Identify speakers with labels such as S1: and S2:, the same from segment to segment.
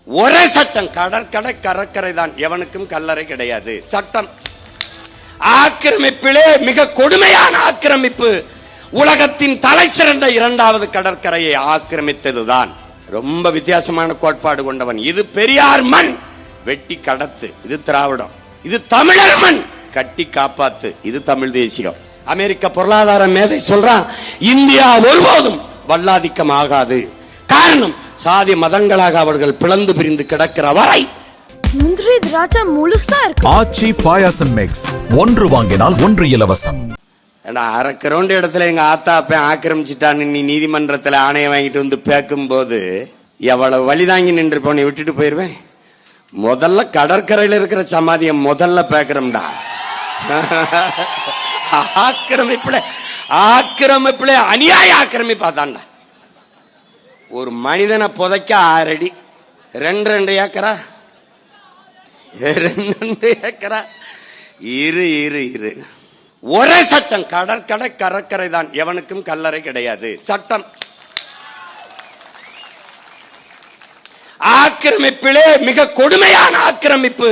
S1: ஒரே சட்டம், கடற்கரை கடற்கரை தான், எவனுக்கும் கல்லறை கிடையாது. சட்டம். ஆக்கிரமிப்பிலே மிக கொடுமையான ஆக்கிரமிப்பு உலகத்தின் தலை சிறந்த இரண்டாவது கடற்கரையை ஆக்கிரமித்ததுதான். ரொம்ப வித்தியாசமான கோட்பாடு கொண்டவன். இது பெரியார் மண், வெட்டி கடத்து, இது திராவிடம். இது தமிழர் மண், கட்டி காப்பாத்து, இது தமிழ் தேசியம். அமெரிக்க பொருளாதார மேதை சொல்றான், இந்தியா ஒருபோதும் வல்லாதிக்கம் ஆகாது. காரணம், சாதி மதங்களாக அவர்கள் பிளந்து பிரிந்து கிடக்கிற வரை
S2: முந்திரி திராட்சை முழுசா இருக்கு.
S3: ஆச்சி பாயாசம் மிக்ஸ், ஒன்று வாங்கினால் ஒன்று இலவசம்.
S1: அரைக்க ரவுண்ட் இடத்துல எங்க ஆத்தா அப்ப ஆக்கிரமிச்சுட்டான்னு நீ நீதிமன்றத்துல ஆணையம் வாங்கிட்டு வந்து பேக்கும் போது எவ்வளவு வழிதாங்கி நின்று போன விட்டுட்டு போயிருவேன். முதல்ல கடற்கரையில இருக்கிற சமாதியை முதல்ல பேக்கிறோம்டா. ஆக்கிரமிப்புல அநியாய ஆக்கிரமிப்பாதான்டா. ஒரு மனிதனை புதைக்க 6 அடி, 2 ஏக்கரா, 2 ஏக்கரா. இரு ஒரே சட்டம், கடற்கரை கடற்கரை தான், எவனுக்கும் கல்லறை கிடையாது. சட்டம். ஆக்கிரமிப்பிலே மிக கொடுமையான ஆக்கிரமிப்பு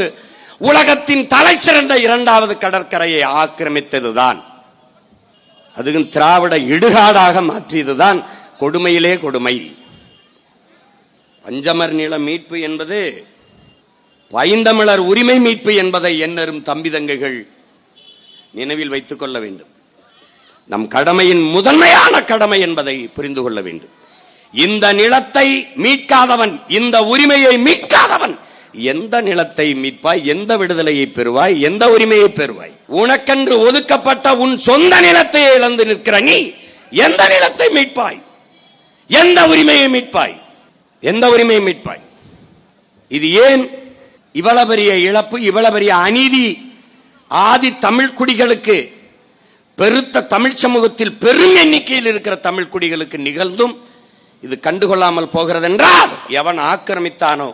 S1: உலகத்தின் தலை சிறந்த இரண்டாவது கடற்கரையை ஆக்கிரமித்ததுதான். அதுவும் திராவிட இடுகாடாக மாற்றியதுதான் கொடுமையிலே கொடுமை. பஞ்சமர் நில மீட்பு என்பது பைந்தமிழர் உரிமை மீட்பு என்பதை எண்ணரும் தம்பி தங்கைகள் நினைவில் வைத்துக் கொள்ள வேண்டும். நம் கடமையின் முதன்மையான கடமை என்பதை புரிந்து கொள்ள வேண்டும். இந்த நிலத்தை மீட்காதவன், இந்த உரிமையை மீட்காதவன் எந்த நிலத்தை மீட்பாய், எந்த விடுதலையை பெறுவாய், எந்த உரிமையை பெறுவாய்? உனக்கென்று ஒதுக்கப்பட்ட உன் சொந்த நிலத்தை இழந்து நிற்கிற நீ எந்த நிலத்தை மீட்பாய், எந்த உரிமையை மீட்பாய், எந்த உரிமையை மீட்பாய்? இது ஏன் இவ்வளவு பெரிய இழப்பு, இவ்வளவு பெரிய அநீதி ஆதி தமிழ் குடிகளுக்கு, பெருத்த தமிழ் சமூகத்தில் பெரும் எண்ணிக்கையில் இருக்கிற தமிழ் குடிகளுக்கு நிகழ்ந்தும் இது கண்டுகொள்ளாமல் போகிறது என்றால், எவன் ஆக்கிரமித்தானோ,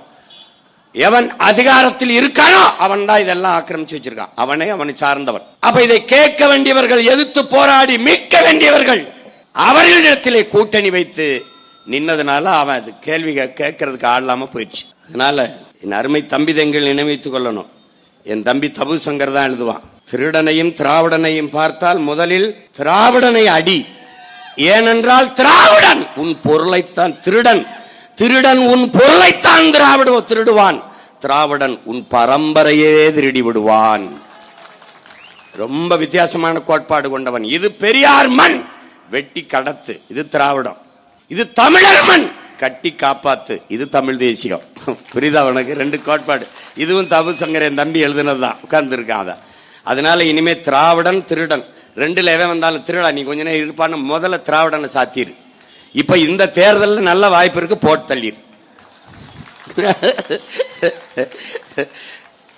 S1: எவன் அதிகாரத்தில் இருக்கானோ அவன் தான் இதெல்லாம் ஆக்கிரமிச்சு வச்சிருக்கான். அவனை சார்ந்தவன். அப்ப இதை கேட்க வேண்டியவர்கள், எதிர்த்து போராடி மீட்க வேண்டியவர்கள் அவர்களிடத்திலே கூட்டணி வைத்து நின்னதுனால அவன் அது கேள்வி கேட்கறதுக்கு ஆளாம போயிடுச்சு. அதனால என் அருமை தம்பி தங்கள் நினைவைத்துக் கொள்ளணும். என் தம்பி தபு சங்கர் தான் எழுதுவான், திருடனையும் திராவிடனையும் பார்த்தால் முதலில் திராவிடனை அடி. ஏனென்றால் திராவிடன் உன் பொருளைத்தான் திருடன், திருடன் உன் பொருளைத்தான் திருடுவான், திராவிடன் உன் பரம்பரையே திருடி விடுவான். ரொம்ப வித்தியாசமான கோட்பாடு கொண்டவன். இது பெரியார் மண், வெட்டி கடத்து, இது திராவிடம். இது தமிழர் மண், கட்டி காப்பாத்து, இது தமிழ் தேசியம். புரியுதா உனக்கு? 2 கோட்பாடு. இதுவும் தபு சங்கர் என் தம்பி எழுதுனதுதான், உட்கார்ந்து இருக்கான். அதனால இனிமே திராவிடன் திருடன் 2ல எவன் வந்தாலும் திருடா நீ கொஞ்ச நேரம் இருப்பான்னு முதல்ல திராவிடனை சாத்திரு. இப்ப இந்த தேர்தலில் நல்ல வாய்ப்பு இருக்கு, போட்டு தள்ளிரு.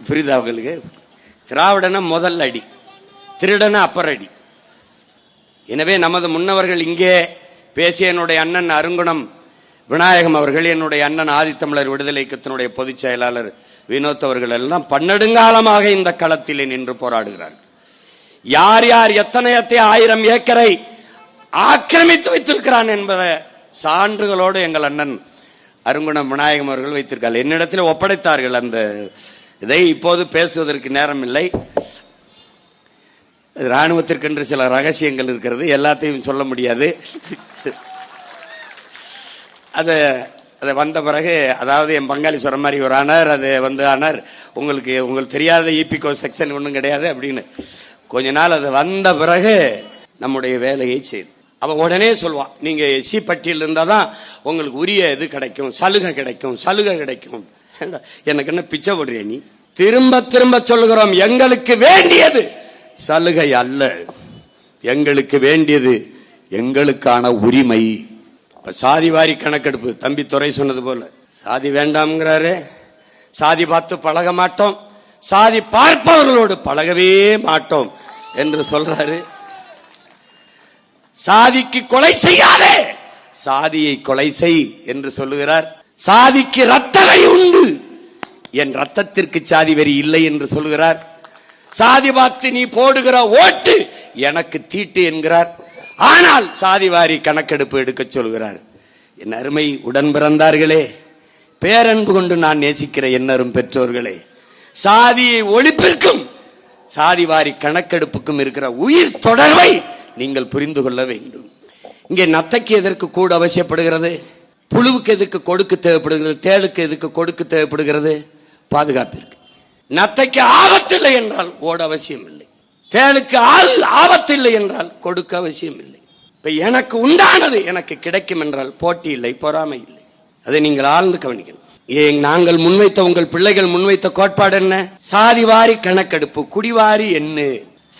S1: புரியுதா உங்களுக்கு? திராவிடனை முதல்ல அடி, திருடனை அப்புறம் அடி. எனவே நமது முன்னவர்கள் இங்கே பேசிய என்னுடைய அண்ணன் அருங்குணம் விநாயகம் அவர்கள், என்னுடைய அண்ணன் ஆதித்தமிழர் விடுதலை இயக்கத்தினுடைய பொதுச் செயலாளர் வினோத் அவர்கள் எல்லாம் பன்னெடுங்காலமாக இந்த களத்திலே நின்று போராடுகிறார்கள். யார் யார் எத்தனை 1000 ஏக்கரை ஆக்கிரமித்து வைத்திருக்கிறான் என்பதை சான்றுகளோடு எங்கள் அண்ணன் அருங்குணம் விநாயகம் அவர்கள் வைத்திருக்கார்கள். என்னிடத்தில் ஒப்படைத்தார்கள் அந்த இதை. இப்போது பேசுவதற்கு நேரம் இல்லை. இராணுவத்திற்கென்று சில ரகசியங்கள் இருக்கிறது, எல்லாத்தையும் சொல்ல முடியாது. அது வந்த பிறகு, அதாவது என் பங்காளி சொல்ற மாதிரி ஒரு ஆனார், அது ஆனார், உங்களுக்கு தெரியாத இபிகோ செக்ஷன் ஒன்றும் கிடையாது அப்படின்னு. கொஞ்ச நாள் அது வந்த பிறகு நம்முடைய வேலையை செய்து அவன் உடனே சொல்வான், நீங்க எஸ்சி பட்டியல் இருந்தாதான் உங்களுக்கு உரிய இது கிடைக்கும், சலுகை கிடைக்கும், சலுகை கிடைக்கும். எனக்கு என்ன பிச்சை போடுறிய நீ? திரும்ப திரும்ப சொல்லுகிறோம், எங்களுக்கு வேண்டியது சலுகை அல்ல, எங்களுக்கு வேண்டியது எங்களுக்கான உரிமை. சாதி வாரி கணக்கெடுப்பு, தம்பி துரை சொன்னது போல, சாதி வேண்டாம்ங்கிறாரு, சாதி பார்த்து பழக மாட்டோம், சாதி பார்ப்பவர்களோடு பழகவே மாட்டோம் என்று சொல்றாரு. சாதிக்கு கொலை செய்யாதே, சாதியை கொலை செய் என்று சொல்லுகிறார். சாதிக்கு ரத்தவை உண்டு, என் ரத்தத்திற்கு சாதி வெறி இல்லை என்று சொல்லுகிறார். சாதி பார்த்து நீ போடுகிற ஓட்டு எனக்கு தீட்டு என்கிறார். ஆனால் சாதிவாரி கணக்கெடுப்பு எடுக்க சொல்கிறார். என் அருமை உடன் பிறந்தார்களே, பேரன்பு கொண்டு நான் நேசிக்கிற எண்ணரும் பெற்றோர்களே, சாதியை ஒழிப்பிற்கும் சாதிவாரி கணக்கெடுப்புக்கும் இருக்கிற உயிர் தொடர்பை நீங்கள் புரிந்து கொள்ள வேண்டும். இங்கே நத்தைக்கு எதற்கு கூட அவசியப்படுகிறது? புழுவுக்கு எதுக்கு கொடுக்கு தேவைப்படுகிறது? தேளுக்கு எதுக்கு கொடுக்கு தேவைப்படுகிறது? பாதுகாப்பிற்கு. நத்தைக்கு ஆபத்து இல்லை என்றால் ஓட அவசியம் இல்லை. தேளுக்கு ஆபத்து இல்லை என்றால் கொடுக்க அவசியம் இல்லை. இப்ப எனக்கு உண்டானது எனக்கு கிடைக்கும் என்றால் போட்டி இல்லை, பொறாமை இல்லை. அதை நீங்கள் ஆழ்ந்து கவனிக்கணும். நாங்கள் முன்வைத்த, உங்கள் பிள்ளைகள் முன்வைத்த கோட்பாடு என்ன? சாதிவாரி கணக்கெடுப்பு, குடிவாரி எண்ணு,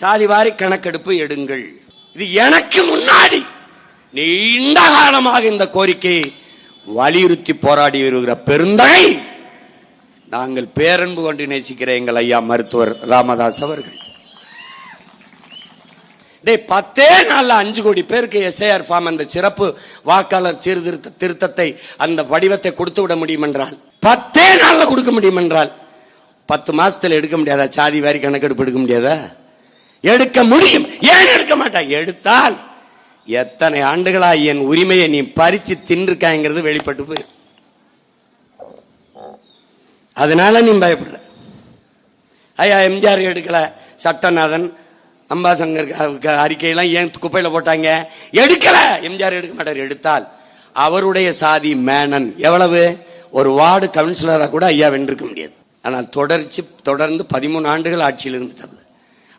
S1: சாதிவாரி கணக்கெடுப்பு எடுங்கள். இது எனக்கு முன்னாடி நீண்ட காலமாக இந்த கோரிக்கையை வலியுறுத்தி போராடி வருகிற பெருந்தகை நாங்கள் பேரன்பு கொண்டு நேசிக்கிற எங்கள் ஐயா மருத்துவர் ராமதாஸ் அவர்கள். 10 நாள்ல 5 கோடி பேருக்கு எஸ்ஐஆர் ஃபார்ம், அந்த சிறப்பு வாக்காளர் சீர்திருத்த திருத்தத்தை, அந்த வடிவத்தை கொடுத்து விட முடியும் என்றால், 10 நாள்ல கொடுக்க முடியும் என்றால் 10 மாசத்துல எடுக்க முடியாதா? சாதி வாரி கணக்கெடுப்பு எடுக்க முடியாதா? எடுக்க முடியும். ஏன் எடுக்க மாட்டான்? எடுத்தால் எத்தனை ஆண்டுகளா என் உரிமையை நீ பறிச்சு தின்றுக்காங்கிறது வெளிப்பட்டு போய், அதனால நீ பயப்படுற. ஐயா எம்ஜிஆர் எடுக்கல, சட்டநாதன் அம்பாசங்கர் அறிக்கையெல்லாம் ஏன் குப்பையில போட்டாங்க? எடுக்கல. எம்ஜிஆர் எடுக்க மாட்டார். எடுத்தால் அவருடைய சாதி மேனன் எவ்வளவு? ஒரு வார்டு கவுன்சிலரா கூட ஐயா வென்றிருக்க முடியாது. ஆனால் தொடர்ந்து 13 ஆண்டுகள் ஆட்சியில் இருந்துட்டாங்க.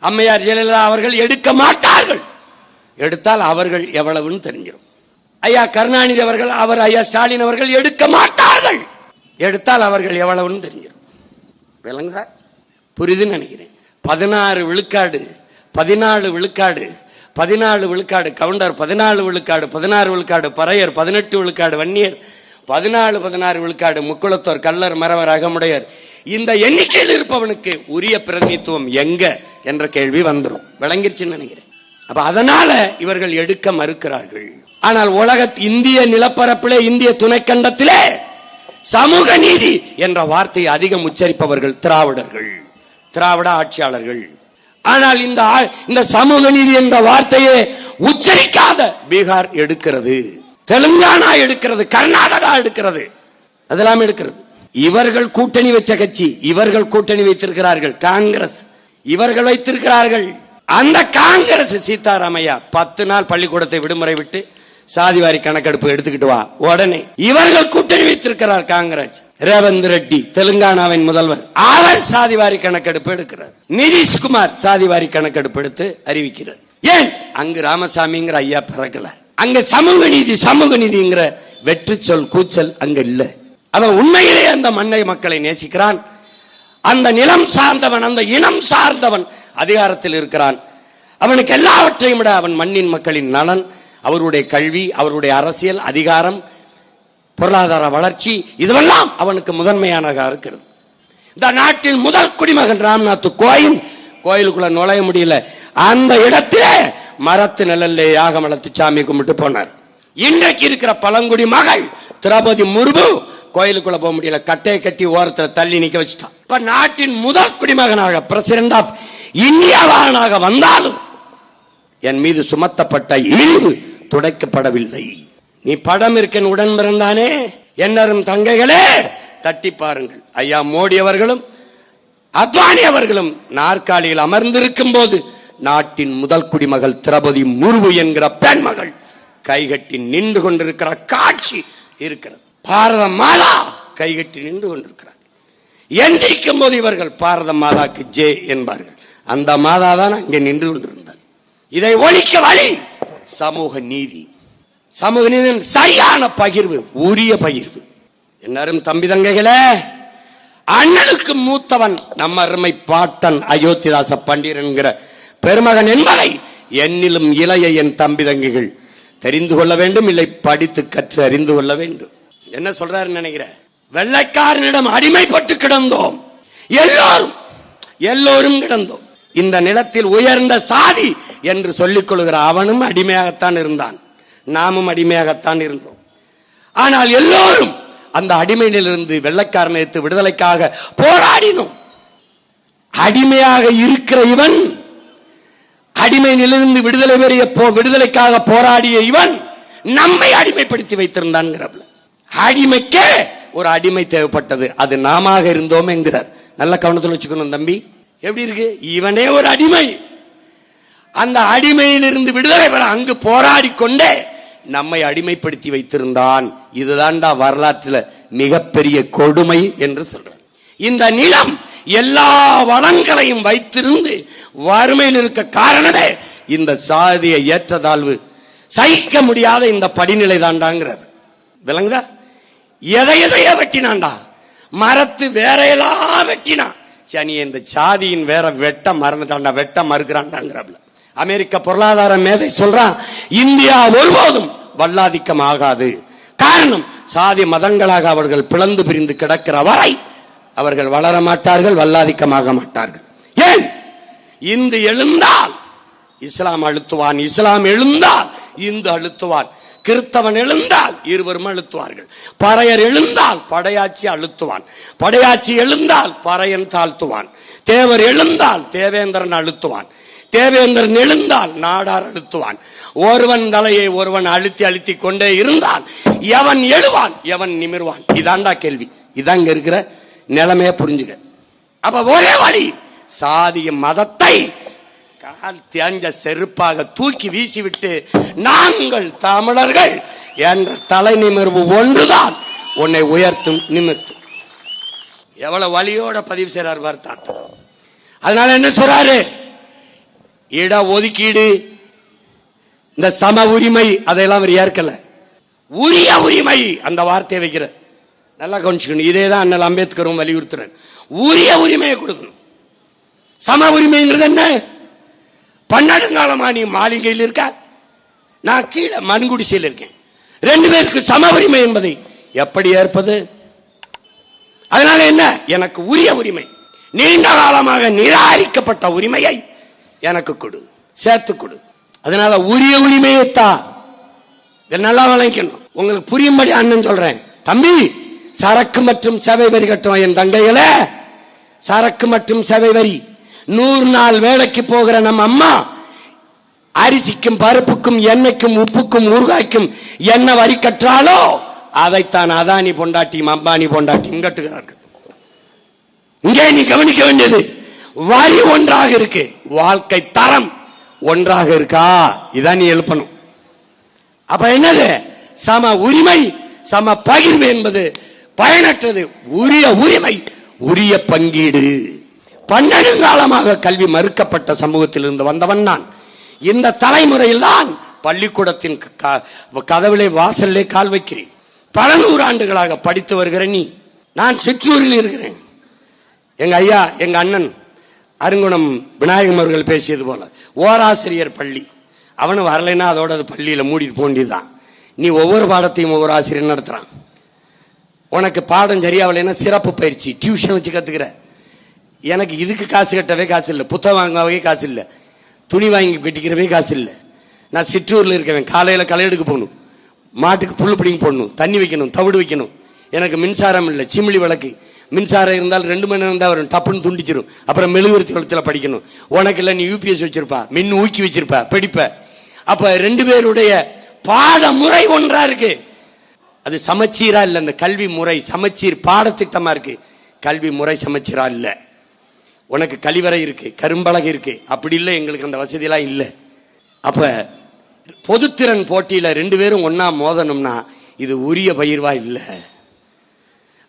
S1: அம்மையார் ஜெயலலிதா அவர்கள் எடுக்க மாட்டார்கள். எடுத்தால் அவர்கள் எவ்வளவுன்னு தெரிஞ்சிடும். ஐயா கருணாநிதி அவர்கள், ஐயா ஸ்டாலின் அவர்கள் எடுக்க மாட்டார்கள். எடுத்தால் அவர்கள் எவ்வளவுன்னு தெரிஞ்சிடும். விளங்குதா? புரியுதுன்னு நினைக்கிறேன். 16 விழுக்காடு, 14 விழுக்காடு, 14 விழுக்காடு கவுண்டர், 14 விழுக்காடு, 16 விழுக்காடு பறையர், 18 விழுக்காடு வன்னியர், 14 விழுக்காடு முக்குளத்தோர், கள்ளர், மறவர், அகமுடையர். இந்த எண்ணிக்கையில் இருப்பவனுக்கு உரிய பிரதிநிதித்துவம் எங்க என்ற கேள்வி வந்துடும். விளங்கிருச்சுன்னு நினைக்கிறேன். அப்ப அதனால இவர்கள் எடுக்க மறுக்கிறார்கள். ஆனால் இந்திய நிலப்பரப்பிலே, இந்திய துணைக்கண்டத்திலே சமூக நீதி என்ற வார்த்தையை அதிகம் உச்சரிப்பவர்கள் திராவிடர்கள், திராவிட ஆட்சியாளர்கள். ஆனால் இந்த சமூக நீதி என்ற வார்த்தையை உச்சரிக்காத பீகார் எடுக்கிறது, தெலுங்கானா எடுக்கிறது, கர்நாடகா எடுக்கிறது, அதெல்லாம் எடுக்கிறது. இவர்கள் கூட்டணி வச்ச கட்சி, இவர்கள் கூட்டணி வைத்திருக்கிறார்கள் காங்கிரஸ், இவர்கள் வைத்திருக்கிறார்கள். அந்த காங்கிரஸ் சீதாராமையா 10 நாள் பள்ளிக்கூடத்தை விடுமுறை விட்டு சாதிவாரி கணக்கெடுப்பு எடுத்துக்கிட்டு வா உடனே. இவர்கள் கூட்டணி வைத்திருக்கிறார் காங்கிரஸ். ரேவந்த் ரெட்டி தெலுங்கானாவின் முதல்வர், அவர் சாதிவாரி கணக்கெடுப்பு எடுக்கிறார். நிதிஷ்குமார் சாதிவாரி கணக்கெடுப்பு எடுத்து அறிவிக்கிறார். ஏன்? அங்கு ராமசாமிங்கிற ஐயா பிறக்கல. அங்க சமூக நீதி, சமூக நீதிங்கிற வெற்றி சொல் கூச்சல் அங்க இல்ல. அவன் உண்மையிலே அந்த மண்ணை மக்களை நேசிக்கிறான். அந்த நிலம் சார்ந்தவன், அந்த இனம் சார்ந்தவன் அதிகாரத்தில் இருக்கிறான். அவனுக்கு எல்லாவற்றையும் விட அவன் மண்ணின் மக்களின் நலன், அவருடைய கல்வி, அவருடைய அரசியல் அதிகாரம், பொருளாதார வளர்ச்சி, இதுவெல்லாம் அவனுக்கு முதன்மையானதாக இருக்கிறது. இந்த நாட்டின் முதல் குடிமகன் ராம்நாத் கோயிலுக்குள்ள நுழைய முடியல. அந்த இடத்திலே மரத்து நிழல்லே யாகம் வளர்த்து சாமி கும்பிட்டு போனார். இன்றைக்கு இருக்கிற பழங்குடி மகள் திரௌபதி முர்மு கோயிலுக்குள்ள போக முடியல, கட்டையை கட்டி ஓரத்தில் தள்ளி நிக்க வச்சுட்டான். இப்ப நாட்டின் முதல் குடிமகனாக, பிரசிடென்ட் ஆஃப் இந்தியாவானாக வந்தாலும் என் மீது சுமத்தப்பட்ட இழிவு துடைக்கப்படவில்லை. நீ படம் இருக்கேன் உடன் பிறந்தானே என்னரும் தங்கைகளே, தட்டி பாருங்கள். ஐயா மோடி அவர்களும் அத்வானி அவர்களும் நாற்காலியில் அமர்ந்திருக்கும் போது நாட்டின் முதல் குடிமகள் திரௌபதி முர்மு என்கிற பெண் மகள் கைகட்டி நின்று கொண்டிருக்கிற காட்சி இருக்கிறது. பாரத மாதா கைகட்டி நின்று கொண்டிருக்கிறார். எந்திரிக்கும் போது இவர்கள் பாரத மாதாக்கு ஜே என்பார்கள். அந்த மாதா தான் அங்கே நின்று கொண்டிருந்தார். இதை ஒழிக்க வழி சமூக நீதி, சமூக நீதியின் சரியான பகிர்வு, உரிய பகிர்வு. எல்லாரும் தம்பி தங்கைகளே, அண்ணனுக்கு மூத்தவன் நம்ம அருமை பாட்டன் அயோத்திதாச பண்டிதர் என்கிற பெருமகன் என்பதை என்னிலும் இளைய என் தம்பி தங்கைகள் தெரிந்து கொள்ள வேண்டும், இல்லை படித்து கற்று அறிந்து கொள்ள வேண்டும். என்ன சொல்றாரு நினைக்கிற? வெள்ளைக்காரனிடம் அடிமைப்பட்டு கிடந்தோம், எல்லோரும் கிடந்தோம். இந்த நிலத்தில் உயர்ந்த சாதி என்று சொல்லிக் கொள்கிற அவனும் அடிமையாகத்தான் இருந்தான், நாமும் அடிமையாகத்தான் இருந்தோம். ஆனால் எல்லோரும் அந்த அடிமையிலிருந்து வெள்ளைக்காரனை எடுத்து விடுதலைக்காக போராடினோம். அடிமையாக இருக்கிற இவன், அடிமை நிலையிலிருந்து விடுதலைக்காக போராடிய இவன் நம்மை அடிமைப்படுத்தி வைத்திருந்தான். அடிமைக்கே ஒரு அடிமை தேவைப்பட்டது, அது நாம இருந்தோம் என்கிறார். நல்ல கவனத்தில் வச்சுக்கணும் தம்பி. எப்படி இருக்கு? இவனே ஒரு அடிமை. அந்த அடிமையிலிருந்து விடுதலை பெற அங்கு போராடி கொண்டே நம்மை அடிமைப்படுத்தி வைத்திருந்தான். இதுதான்டா வரலாற்றில் மிகப்பெரிய கொடுமை என்று சொல்றார். இந்த நிலம் எல்லா வளங்களையும் வைத்திருந்து வறுமையில் இருக்க காரணமே இந்த சாதிய ஏற்றத்தாழ்வு, சகிக்க முடியாத இந்த படிநிலை தாண்டாங்கிறார். விளங்குதா? எதையோ வெட்டினான்டா, மரத்து வேறையெல்லாம் வெட்டினான். சனி இந்த சாதியின் வேற வெட்ட மறந்துட்டான்டா, வெட்ட மறுக்கிறான்டாங்கிறாப்ல. அமெரிக்க பொருளாதார மேதை சொல்றான், இந்தியா ஒருபோதும் வல்லாதிக்கம் ஆகாது. காரணம், சாதி மதங்களாக அவர்கள் பிளந்து பிரிந்து கிடக்கிற வரை அவர்கள் வளர மாட்டார்கள், வல்லாதிக்கமாக மாட்டார்கள். ஏன்? இந்து எழுந்தால் இஸ்லாம் அழுத்துவான், இஸ்லாம் எழுந்தால் இந்து அழுத்துவான், கிறிஸ்தவன் எழுந்தால் இருவரும் அழுத்துவார்கள், பறையர் எழுந்தால் படையாட்சி அழுத்துவான், படையாட்சி எழுந்தால் பறையன் தாழ்த்துவான், தேவர் எழுந்தால் தேவேந்திரன் அழுத்துவான், தேவேந்திரன் எழுந்தால் நாடார் அழுத்துவான். ஒருவன் தலையை ஒருவன் அழுத்தி அழுத்தி கொண்டே இருந்தால் எவன் எழுவான், எவன் நிமிர்வான்? இதாண்டா கேள்வி. இதாங்க இருக்கிற நிலைமைய புரிஞ்சுக்க. அப்ப ஒரே வழி, சாதிய மதத்தை கால் தேஞ்ச செருப்பாக தூக்கி வீசிவிட்டு நாங்கள் தமிழர்கள் என்ற தலை நிமிர்வு ஒன்றுதான் உன்னை உயர்த்தும், நிமிர்த்தும். எவ்வளவு வழியோட பதிவு செய்றார் தாத்தா. அதனால என்ன சொல்றாரு? இட ஒதுக்கீடு, இந்த சம உரிமை, அதையெல்லாம் அவர் ஏற்கல. உரிய உரிமை அந்த வார்த்தையை வைக்கிற நல்லா கவனிச்சுக்கணும். இதேதான் அண்ணல் அம்பேத்கரும் வலியுறுத்துறார். உரிய உரிமையை கொடுக்கணும். சம உரிமைங்கிறது என்ன? பன்னெடுங்காலமா நீ மாளிகையில் இருக்க, நான் கீழே மண்குடிசையில் இருக்கேன், ரெண்டு பேருக்கு சம உரிமை என்பதை எப்படி ஏற்பது? அதனால என்ன? எனக்கு உரிய உரிமை, நீண்ட காலமாக நிராகரிக்கப்பட்ட உரிமையை எனக்கு கொடு, சேர்த்து கொடு. அதனால உரிய உரிமையை தான். நல்லா விளங்கணும். உங்களுக்கு புரியும்படி அண்ணன் சொல்றேன். தம்பி, சரக்கு மற்றும் சேவை வரி கட்டும் என் தங்கைகளே, சரக்கு மற்றும் சேவை வரி 100 நாள் வேலைக்கு போகிற நம்ம அம்மா அரிசிக்கும் பருப்புக்கும் எண்ணெய்க்கும் உப்புக்கும் ஊறுகாய்க்கும் என்ன வரி கற்றாலோ அதைத்தான் அதானி பொண்டாட்டியும் அம்பானி பொண்டாட்டியும் கட்டுகிறார்கள். இங்கே நீ கவனிக்க வேண்டியது, வரி ஒன்றாக இருக்கு, வாழ்க்கை தரம் ஒன்றாக இருக்கா? இதான் நீ எழுப்பணும். அப்ப என்னது? சம உரிமை, சம பகிர்வு என்பது பயனற்றது. உரிய உரிமை, உரிய பங்கீடு. பன்னெடுங்காலமாக கல்வி மறுக்கப்பட்ட சமூகத்தில் இருந்து வந்தவன் நான். இந்த தலைமுறையில் தான் பள்ளிக்கூடத்தின் கதவிலே வாசல்லே கால் வைக்கிறேன். பல நூறாண்டுகளாக படித்து வருகிற நீ, நான் சிற்றூரில் இருக்கிறேன். எங்க ஐயா, எங்க அண்ணன் அருங்குணம் விநாயகம் அவர்கள் பேசியது போல ஓராசிரியர் பள்ளி, அவனு வரலைன்னா அதோட பள்ளியில மூடிட்டு போண்டிதான். நீ ஒவ்வொரு பாடத்தையும் ஒவ்வொரு ஆசிரியர் நடத்துறான். உனக்கு பாடம் சரியாவலைன்னா சிறப்பு பயிற்சி டியூஷன் வச்சு கத்துக்கிற. எனக்கு இதுக்கு காசு கட்டவே காசு இல்லை, புத்தகம் வாங்கவே காசு இல்லை, துணி வாங்கி கட்டிக்கிறவே காசு இல்லை. நான் சிற்றூர்ல இருக்கேன். காலையில களை எடுக்க போகணும், மாட்டுக்கு புல்லு பிடிங்க போடணும், தண்ணி வைக்கணும், தவிடு வைக்கணும். எனக்கு மின்சாரம் இல்லை, சிமிழி விளக்கு. மின்சாரம் இருந்தால் 2 மணி நேரம் தான் வரும், டப்புன்னு துண்டிச்சிடும். அப்புறம் மெழுகுவர்த்தி வளத்தில் படிக்கணும். உனக்கு இல்லை, நீ யூபிஎஸ் வச்சிருப்பா, மின் ஊக்கி வச்சிருப்பா, படிப்ப. அப்ப 2 பேருடைய பாட முறை ஒன்றா இருக்கு. அது சமச்சீரா இல்ல. இந்த கல்வி முறை சமச்சீர் பாடத்திட்டமா இருக்கு, கல்வி முறை சமச்சீரா இல்ல. உனக்கு கழிவறை இருக்கு, கரும்பலகை இருக்கு, அப்படி இல்லை. எங்களுக்கு அந்த வசதி எல்லாம் இல்லை. அப்ப பொதுத்திறன் போட்டியில 2 பேரும் ஒன்னா மோதணும்னா இது உரிய பயிர்வா இல்ல.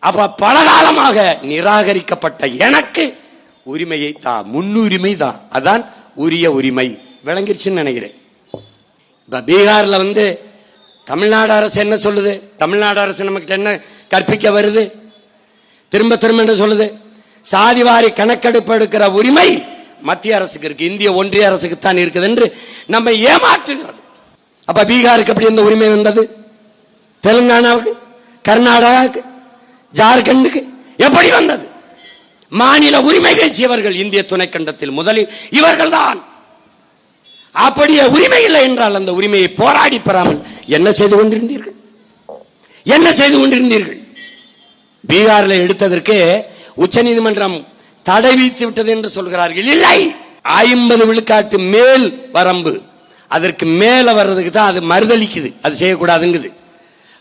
S1: அப்ப பல காலமாக நிராகரிக்கப்பட்ட எனக்கு உரிமையை தான், முன்னுரிமை தான். அதான் உரிய உரிமை. விளங்கிருச்சுன்னு நினைக்கிறேன். இப்ப பீகார்ல தமிழ்நாடு அரசு என்ன சொல்லுது? தமிழ்நாடு அரசு நமக்கு என்ன கற்பிக்க வருது? திரும்ப திரும்ப என்ன சொல்லுது? சாதிவாரி கணக்கெடுப்பு எடுக்கிற உரிமை மத்திய அரசுக்கு இருக்கு, இந்திய ஒன்றிய அரசுக்கு தான் இருக்குது என்று நம்ம ஏமாற்றுகிறது. அப்ப பீகாருக்கு எப்படி இந்த உரிமை வந்தது? தெலுங்கானாவுக்கு, கர்நாடகாவுக்கு, ஜார்க்கண்டுக்கு எப்படி வந்தது? மாநில உரிமை பேசியவர்கள் இந்திய துணைக்கண்டத்தில் முதலில் இவர்கள் தான். அப்படியே உரிமை இல்லை என்றால் அந்த உரிமையை போராடி பெறாமல் என்ன செய்து கொண்டிருந்தீர்கள்? என்ன செய்து கொண்டிருந்தீர்கள்? பீகாரில் எடுத்ததற்கு உச்ச நீதிமன்றம் தடை விதித்து விட்டது என்று சொல்கிறார்கள். இல்லை, 50 விழுக்காட்டு மேல் வரம்பு, அதற்கு மேல வர்றதுக்கு தான் அது மறுதளிக்குது, அது செய்யக்கூடாதுங்குது.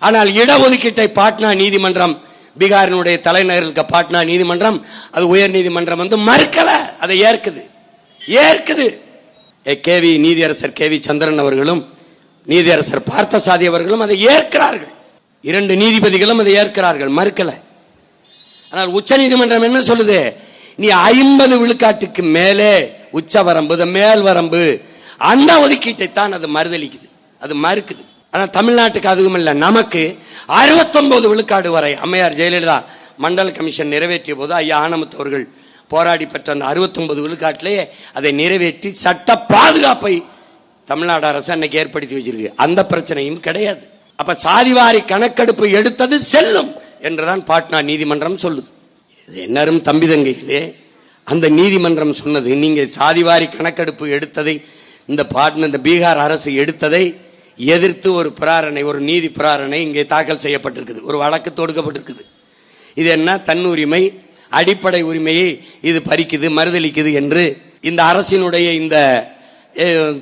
S1: ஆனால் இடஒதுக்கீட்டை பாட்னா நீதிமன்றம் பீகாரினுடைய தலைநகர் இருக்க பாட்னா நீதிமன்றம், அது உயர் நீதிமன்றம் வந்து மறுக்கல, அதை ஏற்குது. கேவி நீதியரசர் கேவி சந்திரன் அவர்களும் நீதியரசர் பார்த்தசாதி அவர்களும் அதை ஏற்கிறார்கள். 2 நீதிபதிகளும் அதை ஏற்கிறார்கள், மறுக்கல. ஆனால் உச்ச நீதிமன்றம் என்ன சொல்லுது? நீ 50 விழுக்காட்டுக்கு மேலே உச்ச வரம்பு, மேல் வரம்பு, அந்த ஒதுக்கீட்டை தான் அது மறுதளிக்குது, அது மறுக்குது. ஆனால் தமிழ்நாட்டுக்கு அதுவும் இல்லை. நமக்கு 69 விழுக்காடு வரை அம்மையார் ஜெயலலிதா மண்டல கமிஷன் நிறைவேற்றிய போது ஐயா ஆனமுத்து அவர்கள் போராடி பெற்ற அந்த 69 விழுக்காட்டிலேயே அதை நிறைவேற்றி சட்ட பாதுகாப்பை தமிழ்நாடு அரசு அன்னைக்கு ஏற்படுத்தி வச்சிருக்கு. அந்த பிரச்சனையும் கிடையாது. அப்ப சாதிவாரி கணக்கெடுப்பு எடுத்தது செல்லும் என்றுதான் பாட்னா நீதிமன்றம் சொல்லுது. என்னரும் தம்பிதங்கைகளே, அந்த நீதிமன்றம் சொன்னது, நீங்க சாதிவாரி கணக்கெடுப்பு எடுத்ததை இந்த பீகார் அரசு எடுத்ததை எதிர்த்து ஒரு பிராரணை, ஒரு நீதி பிராரணை இங்கே தாக்கல் செய்யப்பட்டிருக்குது, ஒரு வழக்கு தொடுக்கப்பட்டிருக்குது. இது என்ன, தன்னுரிமை, அடிப்படை உரிமையை இது பறிக்குது, மறுதளிக்குது என்று இந்த அரசினுடைய இந்த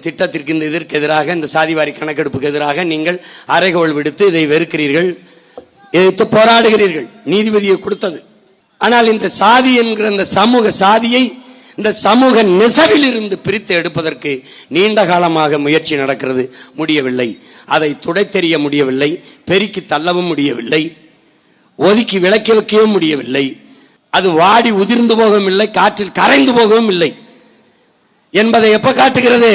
S1: திட்டத்திற்கு, இந்த இதற்கு எதிராக, இந்த சாதிவாரி கணக்கெடுப்புக்கு எதிராக நீங்கள் அறைகோள் விடுத்து இதை வெறுக்கிறீர்கள், எதிர்த்து போராடுகிறீர்கள். நீதிபதியை கொடுத்தது. ஆனால் இந்த சாதி என்கிற இந்த சமூக சாதியை இந்த சமூக நெசவில் இருந்து பிரித்து எடுப்பதற்கு நீண்ட காலமாக முயற்சி நடக்கிறது, முடியவில்லை. அதை துடைத்தெறிய முடியவில்லை, பெருக்கி தள்ளவும் முடியவில்லை, ஒதுக்கி விலக்கி வைக்கவும் முடியவில்லை. அது வாடி உதிர்ந்து போகவும் இல்லை, காற்றில் கரைந்து போகவும் இல்லை என்பதை எப்ப காட்டுகிறது?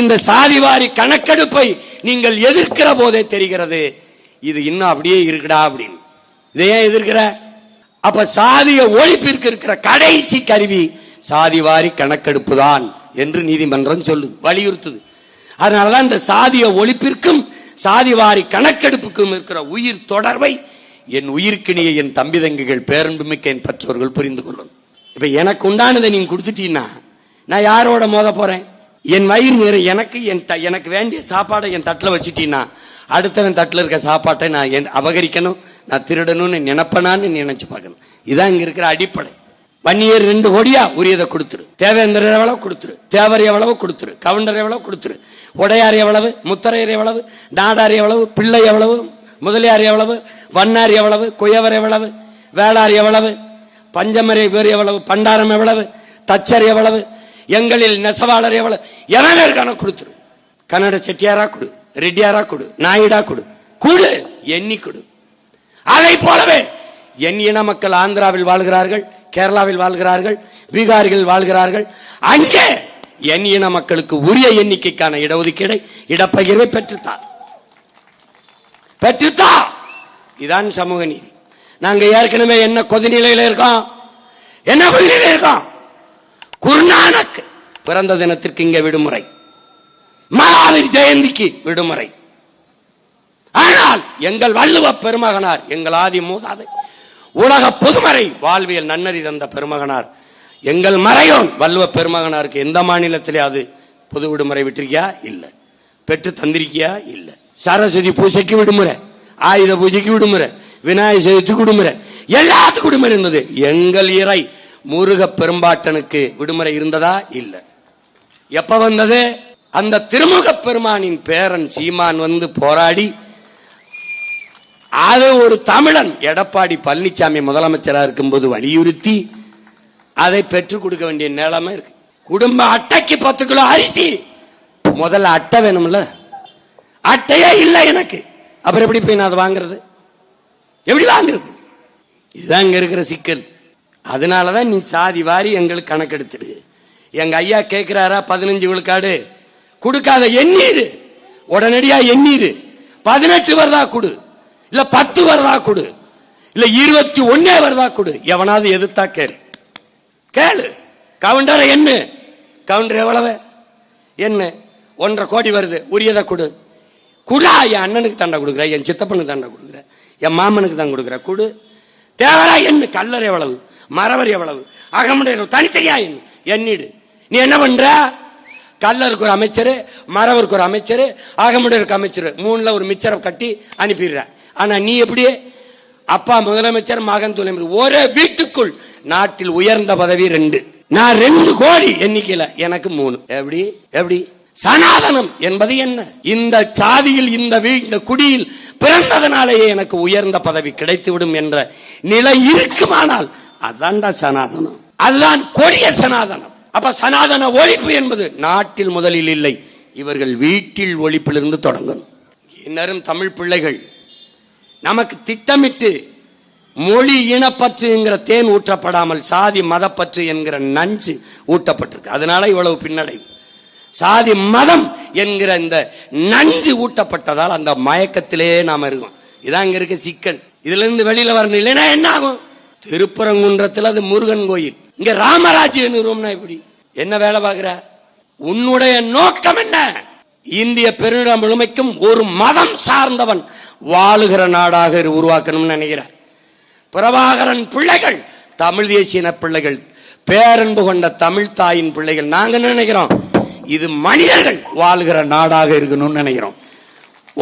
S1: இந்த சாதிவாரி கணக்கெடுப்பை நீங்கள் எதிர்க்கிற போதே தெரிகிறது, இது இன்னும் அப்படியே இருக்குடா அப்படின்னு. இதை ஏன் எதிர்க்கிற? அப்ப சாதிய ஒழிப்பிற்கு இருக்கிற கடைசி கருவி சாதிவாரி கணக்கெடுப்பு தான் என்று நீதிமன்றம் சொல்லுது, வலியுறுத்துது. அதனாலதான் இந்த சாதிய ஒழிப்பிற்கும் சாதிவாரி கணக்கெடுப்புக்கும் இருக்கிற உயிர் தொடர்பை என் உயிர்க்கிணிய என் தம்பி தங்கைகள், பேரன்புமிக்க என் பெற்றோர்கள் புரிந்து கொள்ளணும். இப்ப எனக்கு உண்டானதை நீங்க கொடுத்துட்டீங்கன்னா நான் யாரோட மோத போறேன்? என் வயிறு நிறைய எனக்கு வேண்டிய சாப்பாடை என் தட்டில் வச்சுட்டீங்கன்னா அடுத்தவன் தட்டில் இருக்க சாப்பாட்டை நான் அபகரிக்கணும், நான் திருடணும்னு நினைப்பனான்னு நினைச்சு பார்க்கணும். இதான் இங்க இருக்கிற அடிப்படை. வன்னியர் 2 கோடியா உரியதை கொடுத்துரு, தேவேந்திரர் எவ்வளவு கொடுத்துரு, தேவர் எவ்வளவு கொடுத்துரு, கவுண்டர் எவ்வளவு கொடுத்துரு, உடையார் எவ்வளவு, முத்தரையர் எவ்வளவு, நாடார் எவ்வளவு, பிள்ளை எவ்வளவு, முதலியார் எவ்வளவு, வண்ணார் எவ்வளவு, குயவர் எவ்வளவு, வேளார் எவ்வளவு, பஞ்சமரை வேறு எவ்வளவு, பண்டாரம் எவ்வளவு, தச்சர் எவ்வளவு, எங்களில் நெசவாளர் எவ்வளவு, எவனே இருக்கான கொடுத்துரு. கன்னட செட்டியாரா கொடு, ரெட்டியாரா கொடு, நாயுடா கொடு, கொடு, எண்ணி கொடு. அதை போலவே என் இன மக்கள் ஆந்திராவில் வாழ்கிறார்கள், கேரளாவில் வாழ்கிறார்கள், பீகாரில் வாழ்கிறார்கள். அங்கே என் இன மக்களுக்கு உரிய எண்ணிக்கைக்கான இடஒதுக்கீடை, இடப்பகிர்வை பெற்றுத்தா. இதான் சமூக நீதி. நாங்க ஏற்கனவே என்ன கொதிநிலையில இருக்கோம், என்ன கொதிநிலை இருக்கோம்? குருநானக் பிறந்த தினத்திற்கு இங்க விடுமுறை, மகாவீர் ஜெயந்திக்கு விடுமுறை. ஆனால் எங்கள் வள்ளுவ பெருமகனார், எங்கள் ஆதி மூதாதை, உலக பொதுமறை வாழ்வியல் நன்னறி தந்த பெருமகனார், எங்கள் மறையோன் வள்ளுவ பெருமகனாருக்கு எந்த மாநிலத்திலே அது பொது விடுமுறை விட்டிருக்கியா? இல்ல. பெற்று தந்திருக்கியா? இல்ல. சரஸ்வதி பூஜைக்கு விடுமுறை, ஆயுத பூஜைக்கு விடுமுறை, விநாயகர் சதுர்த்திக்கு விடுமுறை, எல்லாத்துக்கும் விடுமுறை இருந்தது. எங்கள் இறை முருக பெரும்பாட்டனுக்கு விடுமுறை இருந்ததா? இல்ல. எப்ப வந்தது? அந்த திருமுக பெருமானின் பேரன் சீமான் வந்து போராடி, அது ஒரு தமிழன் எடப்பாடி பழனிசாமி முதலமைச்சராக இருக்கும்போது வலியுறுத்தி அதை பெற்றுக் கொடுக்க வேண்டிய நிலைமை இருக்கு. குடும்ப அட்டைக்கு 10 கிலோ அரிசி, முதல்ல அட்டை வேணும்ல, அட்டையே இல்லை எனக்கு, அப்புறம் எப்படி போய் நான் அதை வாங்குறது? எப்படி வாங்குறது? இதுதான் இங்க இருக்கிற சிக்கல். அதனாலதான் நீ சாதி வாரி எங்களுக்கு கணக்கெடுத்துடு. எங்க ஐயா கேட்கிறாரா 15 விழுக்காடு கொடுக்காத, எண்ணீரு, உடனடியா எண்ணீரு. 18 வருதா கொடு, இல்ல 10 வருதா கொடு, இல்ல 21 வருதா கொடு. எவனாவது எதிர்த்தா கேளு. கவுண்டரை என்ன, கவுண்டர் எவ்வளவு என்ன, 1.5 கோடி வருது, உரியதை கொடு. குடா, என் அண்ணனுக்கு தண்டை கொடுக்குற, என் சித்தப்பனுக்கு தண்டை கொடுக்குற, என் மாமனுக்கு தான் கொடுக்குற, கொடு. தேவரா என்ன, கல்லர் எவ்வளவு, மறவர் எவ்வளவு, அகமுடைய தனித்தனியா என்ன எண்ணிடு. நீ என்ன பண்ற? கல்லருக்கு ஒரு அமைச்சர், மறவருக்கு ஒரு அமைச்சர், அகமுடையருக்கு அமைச்சர், 3ல ஒரு மிச்சரை கட்டி அனுப்பிடுற. ஆனா நீ எப்படி? அப்பா முதலமைச்சர், மகன் துணை, ஒரே வீட்டுக்குள் நாட்டில் உயர்ந்த பதவி 2. நான் 2 கோடி எண்ணிக்கையில எனக்கு 3. எப்படி? சனாதனம் என்பது என்ன? இந்த சாதியில் இந்த குடியில் பிறந்ததனாலேயே எனக்கு உயர்ந்த பதவி கிடைத்துவிடும் என்ற நிலை இருக்குமானால் அதான்டா சனாதனம். அதுதான் கொடிய சனாதனம். அப்ப சனாதன ஒழிப்பு என்பது நாட்டில் முதலில் இல்லை, இவர்கள் வீட்டில் ஒழிப்பிலிருந்து தொடங்கணும். இன்னரும் தமிழ் பிள்ளைகள் நமக்கு திட்டமிட்டு மொழி இனப்பற்றுங்கிற தேன் ஊற்றப்படாமல் சாதி மதப்பற்று என்கிற நஞ்சு ஊட்டப்பட்டிருக்கு. அதனால இவ்வளவு பின்னடைவு. சாதி மதம் என்கிற இந்த நஞ்சு ஊட்டப்பட்டதால் அந்த மயக்கத்திலே நாம இருக்கோம். இதான் இங்க இருக்க சிக்கல். இதுல இருந்து வெளியில வரணும். இல்லைன்னா என்ன ஆகும்? திருப்பரங்குன்றத்தில் அது முருகன் கோயில், இங்க ராமராஜ்யம் நிறுவனம்னா இப்படி என்ன வேலை பார்க்கிற? உன்னுடைய நோக்கம் என்ன? இந்திய பெருநிலம் முழுமைக்கும் ஒரு மதம் சார்ந்தவன் வாழுகிற நாடாக உருவாக்கணும்னு நினைக்கிறார். பிரபாகரன் பிள்ளைகள் தமிழ் தேசிய பிள்ளைகள், பேரன்பு கொண்ட தமிழ் தாயின் பிள்ளைகள். நாங்க நினைக்கிறோம் இது மனிதர்கள் வாழ்கிற நாடாக இருக்கணும்னு நினைக்கிறோம்.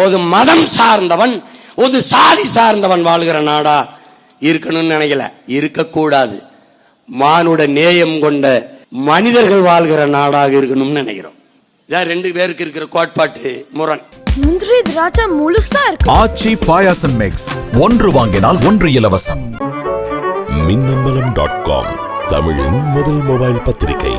S1: ஒரு மதம் சார்ந்தவன், ஒரு சாதி சார்ந்தவன் வாழ்கிற நாடா இருக்கணும்னு நினைக்கல. இருக்கக்கூடாது. மானுட நேயம் கொண்ட மனிதர்கள் வாழ்கிற நாடாக இருக்கணும்னு நினைக்கிறோம். இதான் ரெண்டு பேருக்கு இருக்கிற கோட்பாட்டு முரண்.
S2: முந்திரி திராட்சை முழுசா இருக்கு.
S3: ஆச்சி பாயாசம் மிக்ஸ், ஒன்று வாங்கினால் ஒன்று இலவசம்.
S4: மின்னம்பலம்.com, தமிழின் முதல் மொபைல் பத்திரிகை.